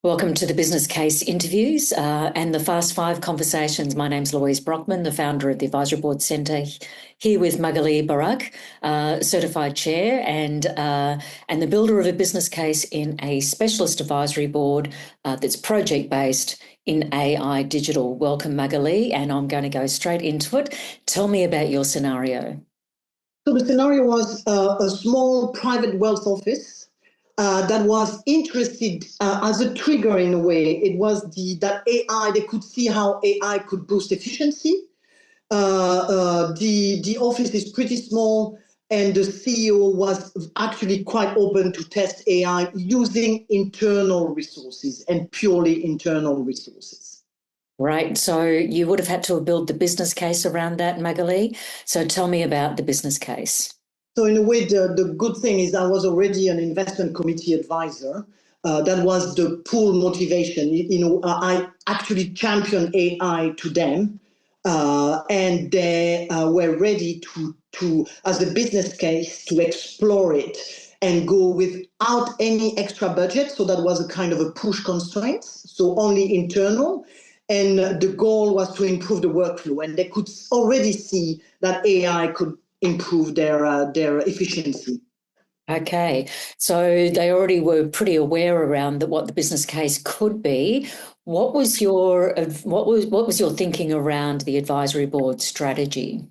Welcome to the Business Case Interviews and the Fast Five Conversations. My name's Louise Broekman, the founder of the Advisory Board Centre, here with Magali Azema-Barac, Certified Chair and the builder of a business case in a specialist advisory board that's project-based in AI digital. Welcome, Magali, and I'm going to go straight into it. Tell me about your scenario. So the scenario was a small private wealth office that was interested as a trigger in a way. It was that AI, they could see how AI could boost efficiency. The office is pretty small, and the CEO was actually quite open to test AI using internal resources and purely internal resources. Right. So you would have had to build the business case around that, Magali. So tell me about the business case. So in a way, the good thing is I was already an investment committee advisor. That was the pool motivation. I actually championed AI to them, and they were ready to, as a business case, to explore it and go without any extra budget. So that was a kind of a push constraint, so only internal. And the goal was to improve the workflow, and they could already see that AI could improve their efficiency. Okay, so they already were pretty aware around what the business case could be. What was your thinking around the advisory board strategy?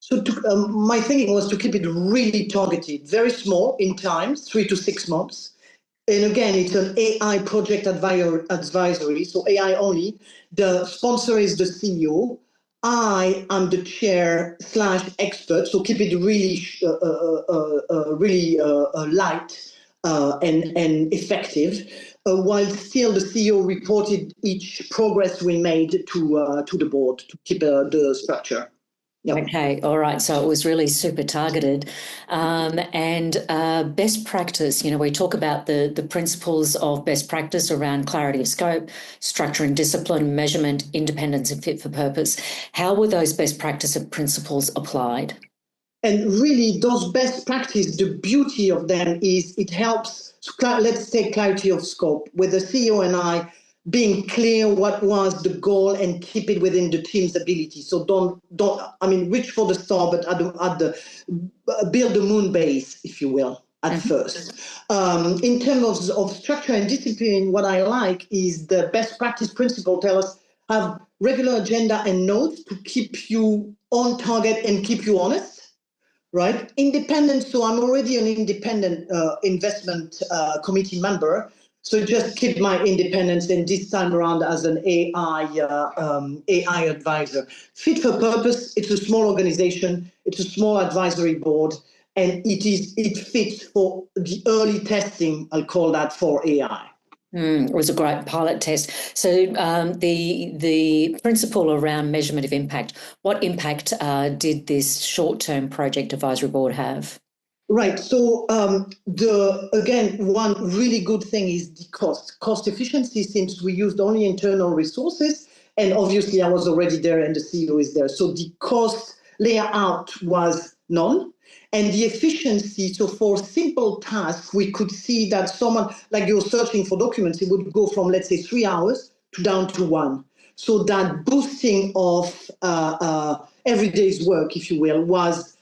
So my thinking was to keep it really targeted, very small in time, 3 to 6 months. And again, it's an AI project advisory, so AI only. The sponsor is the CEO. I am the chair / expert, so keep it really, light and effective, while still the CEO reported each progress we made to the board to keep the structure. Yep. Okay, all right. So it was really super targeted. And best practice, we talk about the principles of best practice around clarity of scope, structure and discipline, measurement, independence and fit for purpose. How were those best practice principles applied? And really, those best practice, the beauty of them is it helps, let's take clarity of scope, with the CEO and I being clear what was the goal and keep it within the team's ability. So don't reach for the star, but build the moon base, if you will, at first. In terms of structure and discipline, what I like is the best practice principle tell us have regular agenda and notes to keep you on target and keep you honest. Right? Independent. So I'm already an independent investment committee member. So just keep my independence, and this time around as an AI advisor. Fit for purpose. It's a small organization. It's a small advisory board, and it fits for the early testing. I'll call that for AI. It was a great pilot test. So the principle around measurement of impact, what impact did this short-term project advisory board have? Right. So one really good thing is the cost. Cost efficiency, since we used only internal resources, and obviously I was already there and the CEO is there. So the cost layout was none. And the efficiency, so for simple tasks, we could see that someone, like you're searching for documents, it would go from, let's say, 3 hours down to 1. So that boosting of every day's work, if you will, was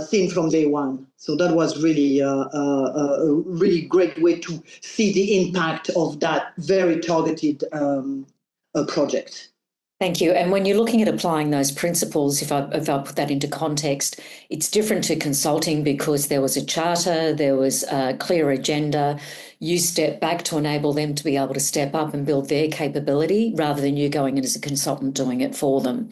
seen from day one. So that was really a really great way to see the impact of that very targeted project. Thank you. And when you're looking at applying those principles, if I put that into context, it's different to consulting because there was a charter, there was a clear agenda. You step back to enable them to be able to step up and build their capability rather than you going in as a consultant doing it for them.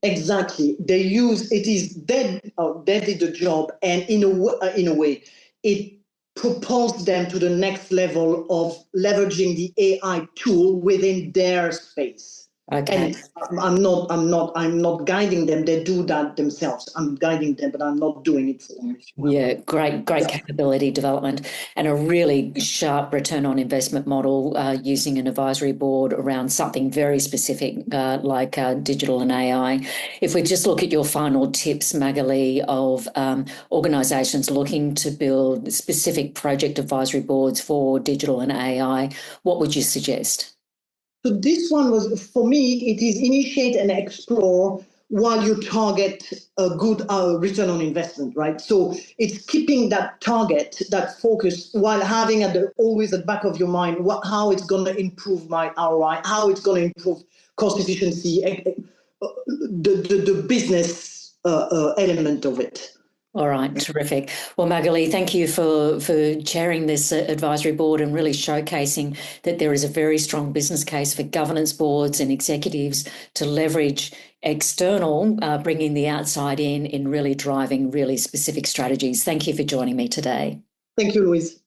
Exactly. They did the job, and in a way, it propelled them to the next level of leveraging the AI tool within their space. Okay. And I'm not guiding them. They do that themselves. I'm guiding them, but I'm not doing it for them. Yeah, great capability development and a really sharp return on investment model using an advisory board around something very specific like digital and AI. If we just look at your final tips, Magali, of organisations looking to build specific project advisory boards for digital and AI, what would you suggest? So this one was, for me, it is initiate and explore while you target a good return on investment, right? So it's keeping that target, that focus, while having always at the back of your mind how it's going to improve my ROI, how it's going to improve cost efficiency, the business element of it. All right, terrific. Well, Magali, thank you for chairing this advisory board and really showcasing that there is a very strong business case for governance boards and executives to leverage external, bringing the outside in really driving really specific strategies. Thank you for joining me today. Thank you, Louise.